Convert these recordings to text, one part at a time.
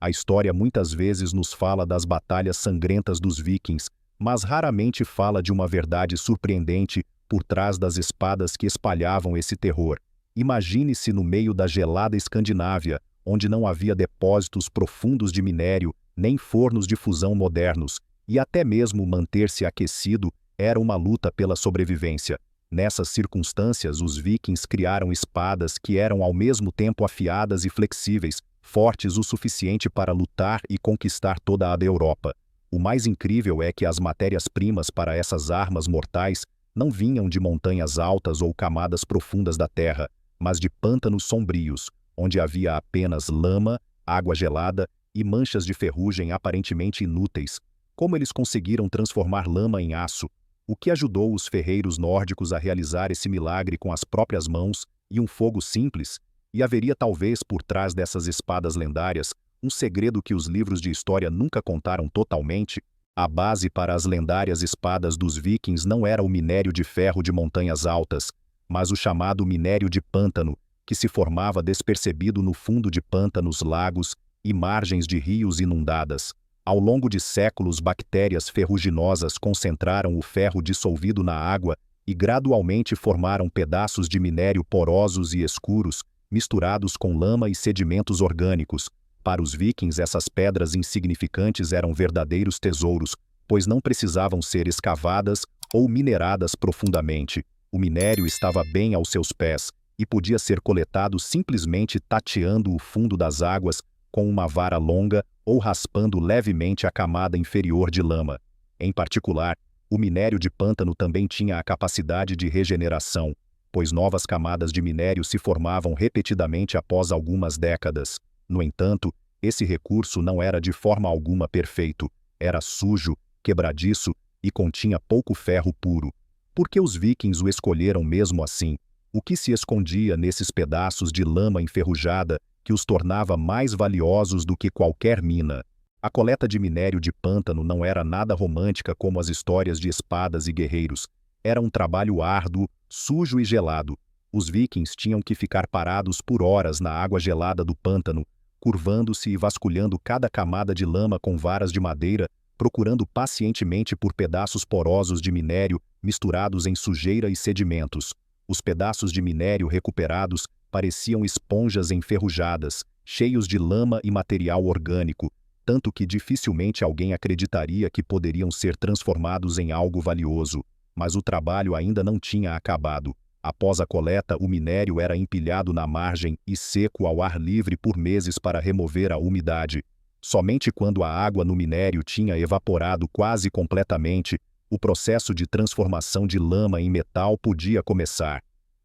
A história muitas vezes nos fala das batalhas sangrentas dos vikings, mas raramente fala de uma verdade surpreendente por trás das espadas que espalhavam esse terror. Imagine-se no meio da gelada Escandinávia, onde não havia depósitos profundos de minério, nem fornos de fusão modernos, e até mesmo manter-se aquecido era uma luta pela sobrevivência. Nessas circunstâncias, os vikings criaram espadas que eram ao mesmo tempo afiadas e flexíveis, fortes o suficiente para lutar e conquistar toda a Europa. O mais incrível é que as matérias-primas para essas armas mortais não vinham de montanhas altas ou camadas profundas da terra, mas de pântanos sombrios, onde havia apenas lama, água gelada e manchas de ferrugem aparentemente inúteis. Como eles conseguiram transformar lama em aço? O que ajudou os ferreiros nórdicos a realizar esse milagre com as próprias mãos e um fogo simples? E haveria talvez por trás dessas espadas lendárias um segredo que os livros de história nunca contaram totalmente? A base para as lendárias espadas dos vikings não era o minério de ferro de montanhas altas, mas o chamado minério de pântano, que se formava despercebido no fundo de pântanos, lagos e margens de rios inundadas. Ao longo de séculos, bactérias ferruginosas concentraram o ferro dissolvido na água e gradualmente formaram pedaços de minério porosos e escuros, misturados com lama e sedimentos orgânicos. Para os vikings, essas pedras insignificantes eram verdadeiros tesouros, pois não precisavam ser escavadas ou mineradas profundamente. O minério estava bem aos seus pés e podia ser coletado simplesmente tateando o fundo das águas com uma vara longa ou raspando levemente a camada inferior de lama. Em particular, o minério de pântano também tinha a capacidade de regeneração, pois novas camadas de minério se formavam repetidamente após algumas décadas. No entanto, esse recurso não era de forma alguma perfeito, era sujo, quebradiço e continha pouco ferro puro. Por que os vikings o escolheram mesmo assim? O que se escondia nesses pedaços de lama enferrujada que os tornava mais valiosos do que qualquer mina? A coleta de minério de pântano não era nada romântica como as histórias de espadas e guerreiros. Era um trabalho árduo, sujo e gelado. Os vikings tinham que ficar parados por horas na água gelada do pântano, curvando-se e vasculhando cada camada de lama com varas de madeira, procurando pacientemente por pedaços porosos de minério misturados em sujeira e sedimentos. Os pedaços de minério recuperados pareciam esponjas enferrujadas, cheios de lama e material orgânico, tanto que dificilmente alguém acreditaria que poderiam ser transformados em algo valioso. Mas o trabalho ainda não tinha acabado. Após a coleta, o minério era empilhado na margem e seco ao ar livre por meses para remover a umidade. Somente quando a água no minério tinha evaporado quase completamente, o processo de transformação de lama em metal podia começar.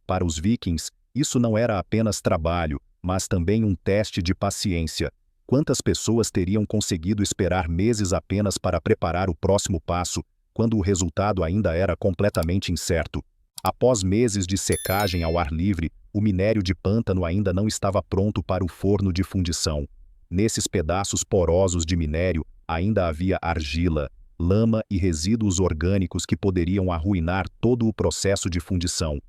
Para os vikings, isso não era apenas trabalho, mas também um teste de paciência. Quantas pessoas teriam conseguido esperar meses apenas para preparar o próximo passo, quando o resultado ainda era completamente incerto? Após meses de secagem ao ar livre, o minério de pântano ainda não estava pronto para o forno de fundição. Nesses pedaços porosos de minério, ainda havia argila, lama e resíduos orgânicos que poderiam arruinar todo o processo de fundição.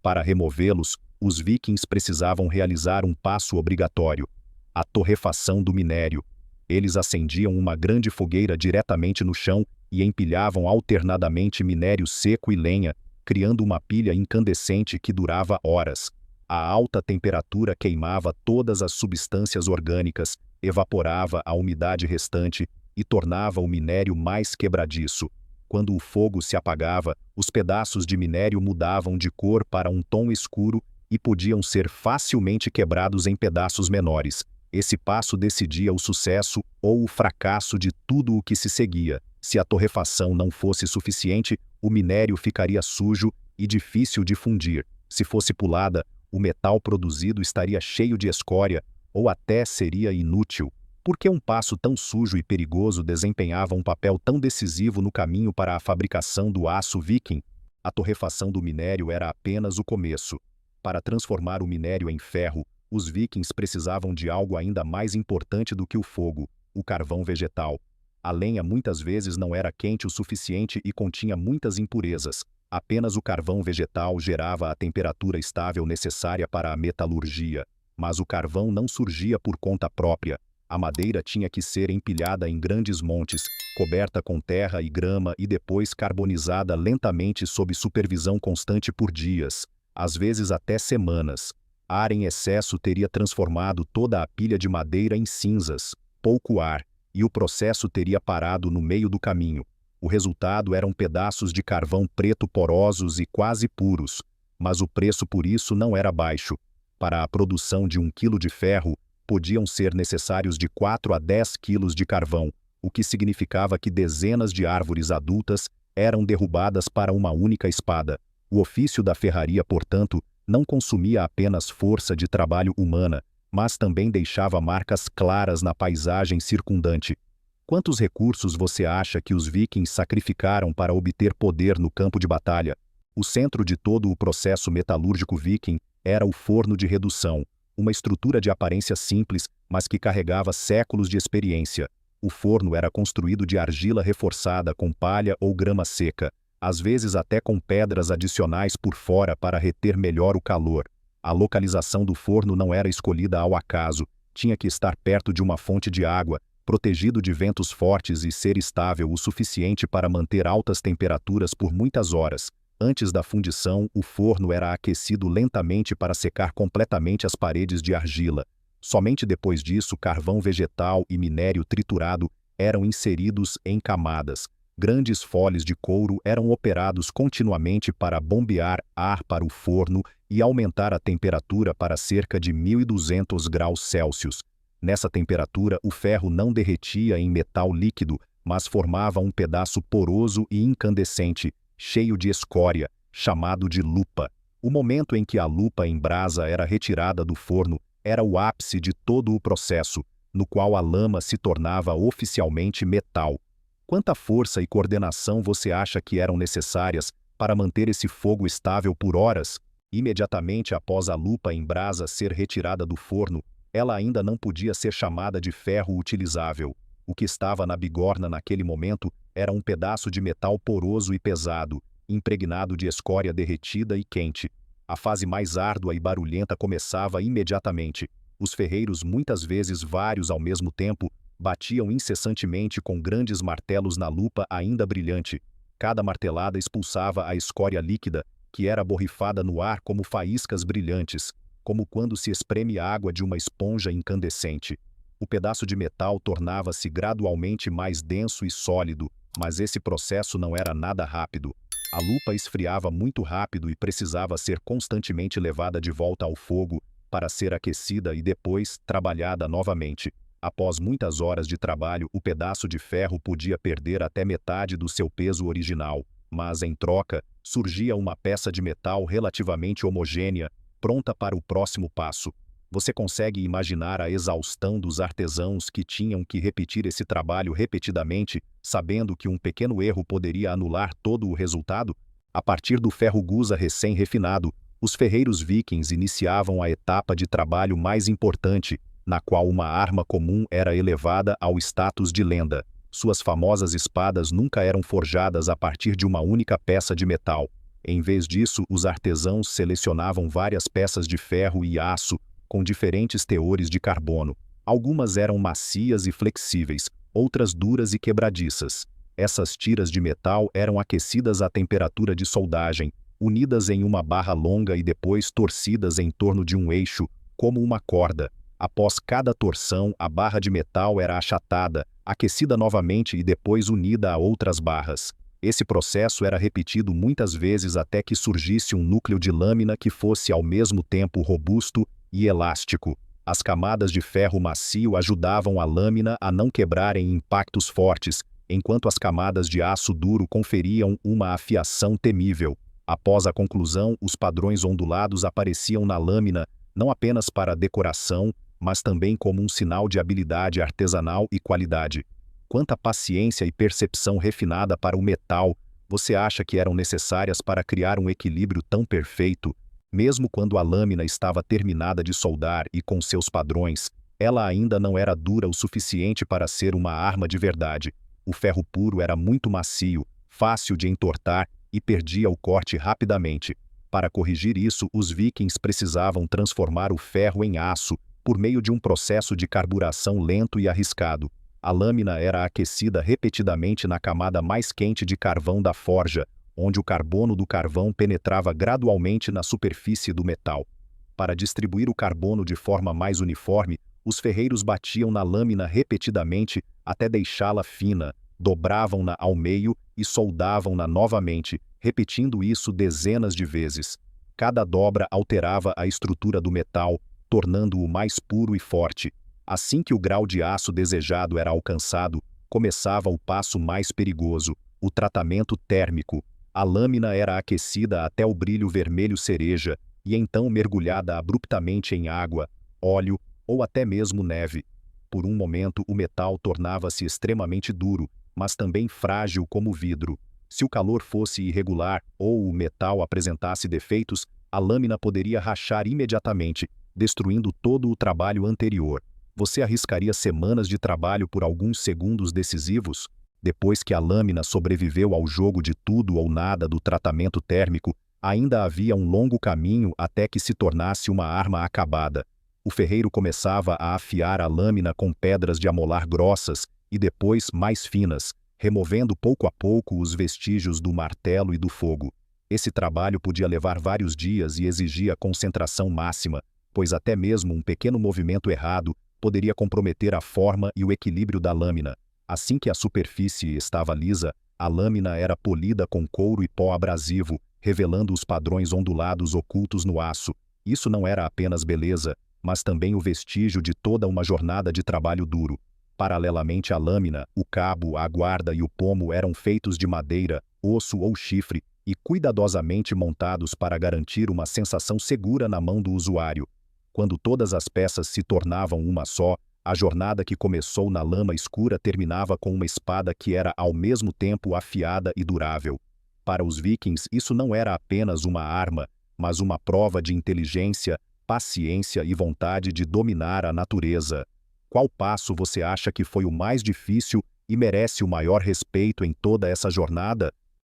Para removê-los, os vikings precisavam realizar um passo obrigatório: a torrefação do minério. Eles acendiam uma grande fogueira diretamente no chão e empilhavam alternadamente minério seco e lenha, criando uma pilha incandescente que durava horas. A alta temperatura queimava todas as substâncias orgânicas, evaporava a umidade restante e tornava o minério mais quebradiço. Quando o fogo se apagava, os pedaços de minério mudavam de cor para um tom escuro e podiam ser facilmente quebrados em pedaços menores. Esse passo decidia o sucesso ou o fracasso de tudo o que se seguia. Se a torrefação não fosse suficiente, o minério ficaria sujo e difícil de fundir. Se fosse pulada, o metal produzido estaria cheio de escória ou até seria inútil. Por que um passo tão sujo e perigoso desempenhava um papel tão decisivo no caminho para a fabricação do aço viking? A torrefação do minério era apenas o começo. Para transformar o minério em ferro, os vikings precisavam de algo ainda mais importante do que o fogo: o carvão vegetal. A lenha muitas vezes não era quente o suficiente e continha muitas impurezas. Apenas o carvão vegetal gerava a temperatura estável necessária para a metalurgia. Mas o carvão não surgia por conta própria. A madeira tinha que ser empilhada em grandes montes, coberta com terra e grama e depois carbonizada lentamente sob supervisão constante por dias, às vezes até semanas. Ar em excesso teria transformado toda a pilha de madeira em cinzas, pouco ar, e o processo teria parado no meio do caminho. O resultado eram pedaços de carvão preto porosos e quase puros, mas o preço por isso não era baixo. Para a produção de 1 quilo de ferro, podiam ser necessários de 4 a 10 quilos de carvão, o que significava que dezenas de árvores adultas eram derrubadas para uma única espada. O ofício da ferraria, portanto, não consumia apenas força de trabalho humana, mas também deixava marcas claras na paisagem circundante. Quantos recursos você acha que os vikings sacrificaram para obter poder no campo de batalha? O centro de todo o processo metalúrgico viking era o forno de redução, uma estrutura de aparência simples, mas que carregava séculos de experiência. O forno era construído de argila reforçada com palha ou grama seca, às vezes até com pedras adicionais por fora para reter melhor o calor. A localização do forno não era escolhida ao acaso, tinha que estar perto de uma fonte de água, protegido de ventos fortes e ser estável o suficiente para manter altas temperaturas por muitas horas. Antes da fundição, o forno era aquecido lentamente para secar completamente as paredes de argila. Somente depois disso, carvão vegetal e minério triturado eram inseridos em camadas. Grandes foles de couro eram operados continuamente para bombear ar para o forno e aumentar a temperatura para cerca de 1.200 graus Celsius. Nessa temperatura, o ferro não derretia em metal líquido, mas formava um pedaço poroso e incandescente, cheio de escória, chamado de lupa. O momento em que a lupa em brasa era retirada do forno era o ápice de todo o processo, no qual a lama se tornava oficialmente metal. Quanta força e coordenação você acha que eram necessárias para manter esse fogo estável por horas? Imediatamente após a lupa em brasa ser retirada do forno, ela ainda não podia ser chamada de ferro utilizável. O que estava na bigorna naquele momento era um pedaço de metal poroso e pesado, impregnado de escória derretida e quente. A fase mais árdua e barulhenta começava imediatamente. Os ferreiros, muitas vezes vários ao mesmo tempo, batiam incessantemente com grandes martelos na lupa ainda brilhante. Cada martelada expulsava a escória líquida, que era borrifada no ar como faíscas brilhantes, como quando se espreme água de uma esponja incandescente. O pedaço de metal tornava-se gradualmente mais denso e sólido, mas esse processo não era nada rápido. A lupa esfriava muito rápido e precisava ser constantemente levada de volta ao fogo para ser aquecida e depois trabalhada novamente. Após muitas horas de trabalho, o pedaço de ferro podia perder até metade do seu peso original, mas em troca, surgia uma peça de metal relativamente homogênea, pronta para o próximo passo. Você consegue imaginar a exaustão dos artesãos que tinham que repetir esse trabalho repetidamente, sabendo que um pequeno erro poderia anular todo o resultado? A partir do ferro gusa recém-refinado, os ferreiros vikings iniciavam a etapa de trabalho mais importante, na qual uma arma comum era elevada ao status de lenda. Suas famosas espadas nunca eram forjadas a partir de uma única peça de metal. Em vez disso, os artesãos selecionavam várias peças de ferro e aço, com diferentes teores de carbono. Algumas eram macias e flexíveis, outras duras e quebradiças. Essas tiras de metal eram aquecidas à temperatura de soldagem, unidas em uma barra longa e depois torcidas em torno de um eixo, como uma corda. Após cada torção, a barra de metal era achatada, aquecida novamente e depois unida a outras barras. Esse processo era repetido muitas vezes até que surgisse um núcleo de lâmina que fosse ao mesmo tempo robusto e elástico. As camadas de ferro macio ajudavam a lâmina a não quebrar em impactos fortes, enquanto as camadas de aço duro conferiam uma afiação temível. Após a conclusão, os padrões ondulados apareciam na lâmina, não apenas para decoração, mas também como um sinal de habilidade artesanal e qualidade. Quanta paciência e percepção refinada para o metal você acha que eram necessárias para criar um equilíbrio tão perfeito? Mesmo quando a lâmina estava terminada de soldar e com seus padrões, ela ainda não era dura o suficiente para ser uma arma de verdade. O ferro puro era muito macio, fácil de entortar e perdia o corte rapidamente. Para corrigir isso, os vikings precisavam transformar o ferro em aço, por meio de um processo de carburação lento e arriscado. A lâmina era aquecida repetidamente na camada mais quente de carvão da forja, onde o carbono do carvão penetrava gradualmente na superfície do metal. Para distribuir o carbono de forma mais uniforme, os ferreiros batiam na lâmina repetidamente até deixá-la fina, dobravam-na ao meio e soldavam-na novamente, repetindo isso dezenas de vezes. Cada dobra alterava a estrutura do metal, tornando-o mais puro e forte. Assim que o grau de aço desejado era alcançado, começava o passo mais perigoso, o tratamento térmico. A lâmina era aquecida até o brilho vermelho cereja e então mergulhada abruptamente em água, óleo ou até mesmo neve. Por um momento o metal tornava-se extremamente duro, mas também frágil como vidro. Se o calor fosse irregular ou o metal apresentasse defeitos, a lâmina poderia rachar imediatamente, destruindo todo o trabalho anterior. Você arriscaria semanas de trabalho por alguns segundos decisivos? Depois que a lâmina sobreviveu ao jogo de tudo ou nada do tratamento térmico, ainda havia um longo caminho até que se tornasse uma arma acabada. O ferreiro começava a afiar a lâmina com pedras de amolar grossas e depois mais finas, removendo pouco a pouco os vestígios do martelo e do fogo. Esse trabalho podia levar vários dias e exigia concentração máxima, pois até mesmo um pequeno movimento errado poderia comprometer a forma e o equilíbrio da lâmina. Assim que a superfície estava lisa, a lâmina era polida com couro e pó abrasivo, revelando os padrões ondulados ocultos no aço. Isso não era apenas beleza, mas também o vestígio de toda uma jornada de trabalho duro. Paralelamente à lâmina, o cabo, a guarda e o pomo eram feitos de madeira, osso ou chifre e cuidadosamente montados para garantir uma sensação segura na mão do usuário. Quando todas as peças se tornavam uma só, a jornada que começou na lama escura terminava com uma espada que era ao mesmo tempo afiada e durável. Para os vikings, isso não era apenas uma arma, mas uma prova de inteligência, paciência e vontade de dominar a natureza. Qual passo você acha que foi o mais difícil e merece o maior respeito em toda essa jornada?